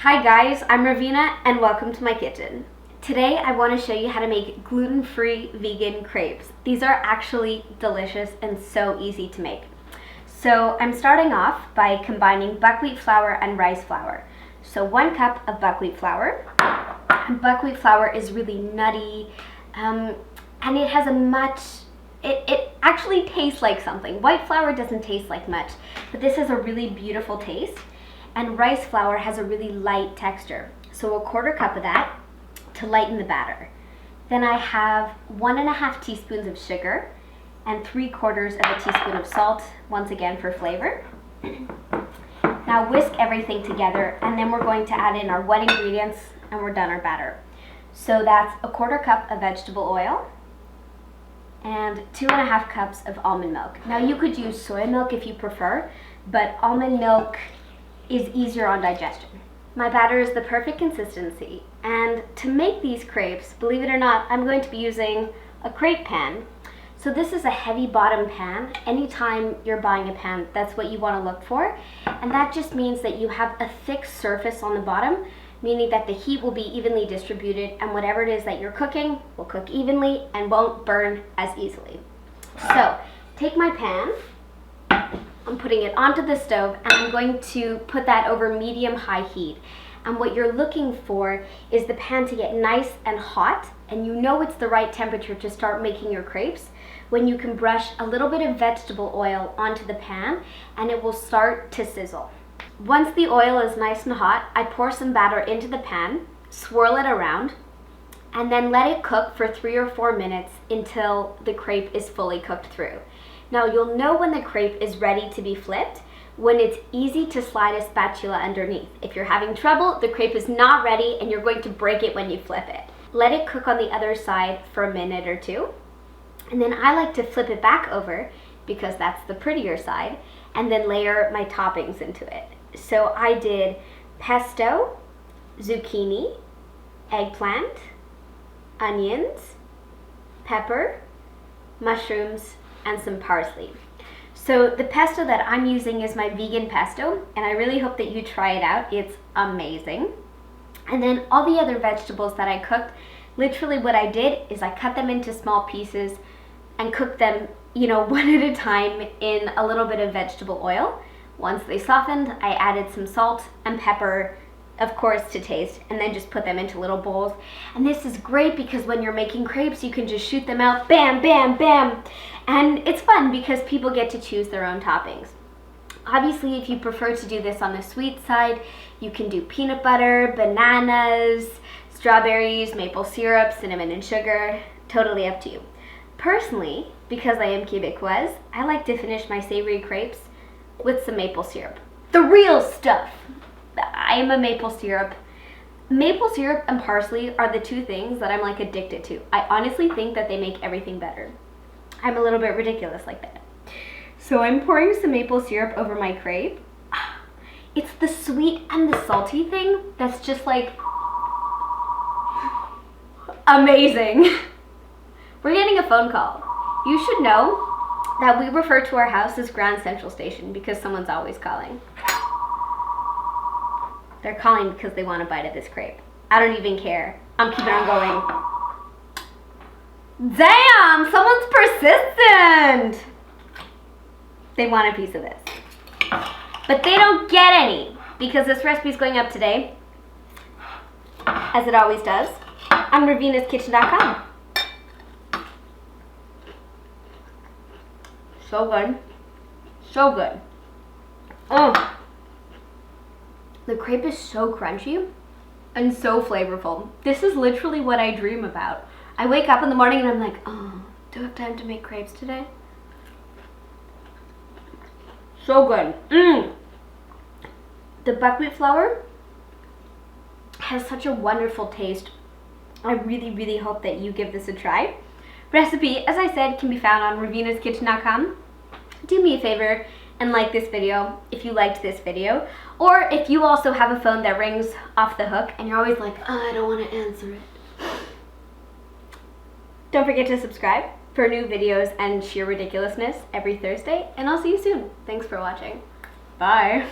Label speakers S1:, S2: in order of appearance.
S1: Hi guys, I'm Reveena and welcome to my kitchen. Today I want to show you how to make gluten-free vegan crepes. These are actually delicious and so easy to make. So I'm starting off by combining buckwheat flour and rice flour. So 1 cup of buckwheat flour. Buckwheat flour is really nutty and it has it actually tastes like something. White flour doesn't taste like much, but this has a really beautiful taste. And rice flour has a really light texture. So 1/4 cup of that to lighten the batter. Then I have 1½ teaspoons of sugar and 3/4 of a teaspoon of salt, once again for flavor. Now whisk everything together and then we're going to add in our wet ingredients and we're done our batter. So that's 1/4 cup of vegetable oil and 2½ cups of almond milk. Now you could use soy milk if you prefer, but almond milk is easier on digestion. My batter is the perfect consistency, and to make these crepes, believe it or not, I'm going to be using a crepe pan. So this is a heavy bottom pan. Anytime you're buying a pan, that's what you want to look for, and that just means that you have a thick surface on the bottom, meaning that the heat will be evenly distributed and whatever it is that you're cooking will cook evenly and won't burn as easily. So take my pan, I'm putting it onto the stove and I'm going to put that over medium-high heat. And what you're looking for is the pan to get nice and hot, and you know it's the right temperature to start making your crepes when you can brush a little bit of vegetable oil onto the pan and it will start to sizzle. Once the oil is nice and hot, I pour some batter into the pan, swirl it around, and then let it cook for 3 or 4 minutes until the crepe is fully cooked through. Now you'll know when the crepe is ready to be flipped when it's easy to slide a spatula underneath. If you're having trouble, the crepe is not ready and you're going to break it when you flip it. Let it cook on the other side for a minute or 2. And then I like to flip it back over because that's the prettier side, and then layer my toppings into it. So I did pesto, zucchini, eggplant, onions, pepper, mushrooms, and some parsley. So the pesto that I'm using is my vegan pesto, and I really hope that you try it out. It's amazing. And then all the other vegetables that I cooked, literally what I did is I cut them into small pieces and cooked them, one at a time in a little bit of vegetable oil. Once they softened, I added some salt and pepper, of course, to taste, and then just put them into little bowls. And this is great because when you're making crepes, you can just shoot them out, bam, bam, bam. And it's fun because people get to choose their own toppings. Obviously, if you prefer to do this on the sweet side, you can do peanut butter, bananas, strawberries, maple syrup, cinnamon and sugar, totally up to you. Personally, because I am Quebecoise, I like to finish my savory crepes with some maple syrup. The real stuff. I am a maple syrup. Maple syrup and parsley are the 2 things that I'm like addicted to. I honestly think that they make everything better. I'm a little bit ridiculous like that. So I'm pouring some maple syrup over my crepe. It's the sweet and the salty thing that's just like amazing. We're getting a phone call. You should know that we refer to our house as Grand Central Station because someone's always calling. They're calling because they want a bite of this crepe. I don't even care. I'm keeping on going. Damn, someone's persistent. They want a piece of this. But they don't get any because this recipe is going up today, as it always does, on Reveena'sKitchen.com. So good. So good. Oh. The crepe is so crunchy and so flavorful. This is literally what I dream about. I wake up in the morning and I'm like, oh, do I have time to make crepes today? So good. The buckwheat flour has such a wonderful taste. I really, really hope that you give this a try. Recipe, as I said, can be found on Reveena'sKitchen.com. Do me a favor and like this video if you liked this video, or if you also have a phone that rings off the hook and you're always like, oh, I don't want to answer it. Don't forget to subscribe for new videos and sheer ridiculousness every Thursday, and I'll see you soon. Thanks for watching. Bye.